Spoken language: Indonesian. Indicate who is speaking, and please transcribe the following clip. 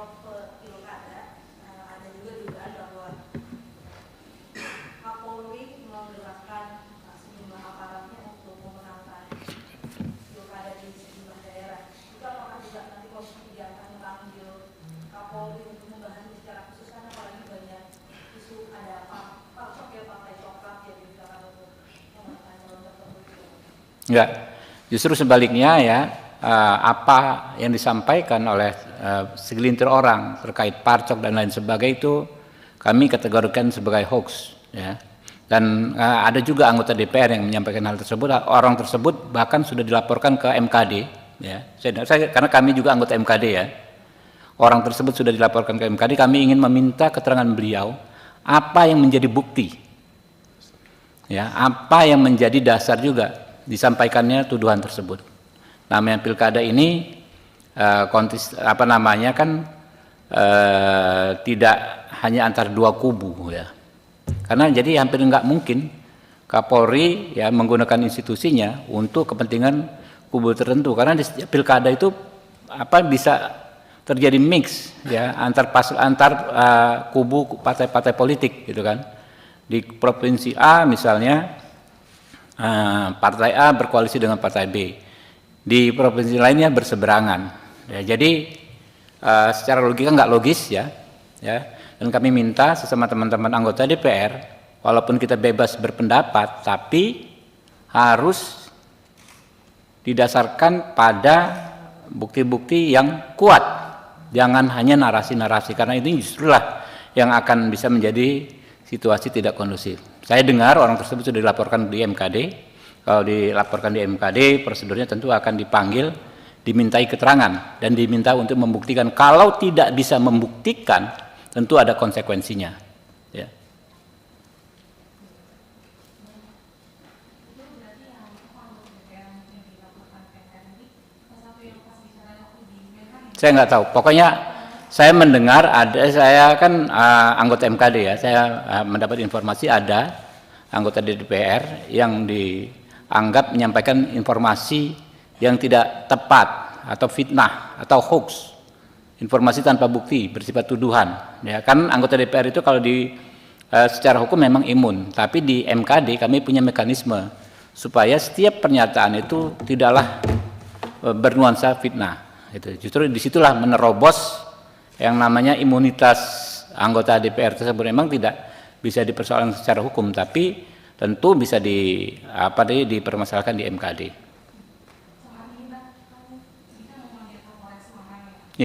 Speaker 1: kick-off pilkada, ada juga dugaan bahwa Kapolri menggerakkan sejumlah aparatnya untuk memenangkan pilkada di sejumlah daerah. Itu apakah juga nanti Komisi 3 akan memanggil Kapolri untuk membahas secara khusus, karena apalagi banyak isu ada partai coklat yang digunakan untuk memenangkan calon tertentu?
Speaker 2: Enggak, justru sebaliknya ya. Apa yang disampaikan oleh segelintir orang terkait parcok dan lain sebagainya itu kami kategorikan sebagai hoax ya. Dan ada juga anggota DPR yang menyampaikan hal tersebut. Orang tersebut bahkan sudah dilaporkan ke MKD ya. Karena kami juga anggota MKD ya. Orang tersebut sudah dilaporkan ke MKD. Kami ingin meminta keterangan beliau apa yang menjadi bukti ya, apa yang menjadi dasar juga disampaikannya tuduhan tersebut. Namanya pilkada ini tidak hanya antar dua kubu ya, karena jadi hampir nggak mungkin Kapolri ya menggunakan institusinya untuk kepentingan kubu tertentu, karena di setiap pilkada itu bisa terjadi mix ya antar kubu partai-partai politik gitu kan. Di provinsi A misalnya partai A berkoalisi dengan partai B, di provinsi lainnya berseberangan ya, jadi secara logika nggak logis ya. Dan kami minta sesama teman-teman anggota DPR, walaupun kita bebas berpendapat tapi harus didasarkan pada bukti-bukti yang kuat, jangan hanya narasi-narasi, karena ini justrulah yang akan bisa menjadi situasi tidak kondusif. Saya dengar orang tersebut sudah dilaporkan di MKD. Kalau dilaporkan di MKD, prosedurnya tentu akan dipanggil, dimintai keterangan, dan diminta untuk membuktikan. Kalau tidak bisa membuktikan, tentu ada konsekuensinya. Ya. Saya nggak tahu. Pokoknya saya mendengar saya kan anggota MKD ya. Saya mendapat informasi ada anggota DPR yang dianggap menyampaikan informasi yang tidak tepat atau fitnah atau hoax, informasi tanpa bukti bersifat tuduhan ya. Kan anggota DPR itu kalau secara hukum memang imun, tapi di MKD kami punya mekanisme supaya setiap pernyataan itu tidaklah bernuansa fitnah gitu. Justru disitulah menerobos yang namanya imunitas anggota DPR tersebut. Memang tidak bisa dipersoalkan secara hukum, tapi tentu bisa dipermasalahkan di MKD.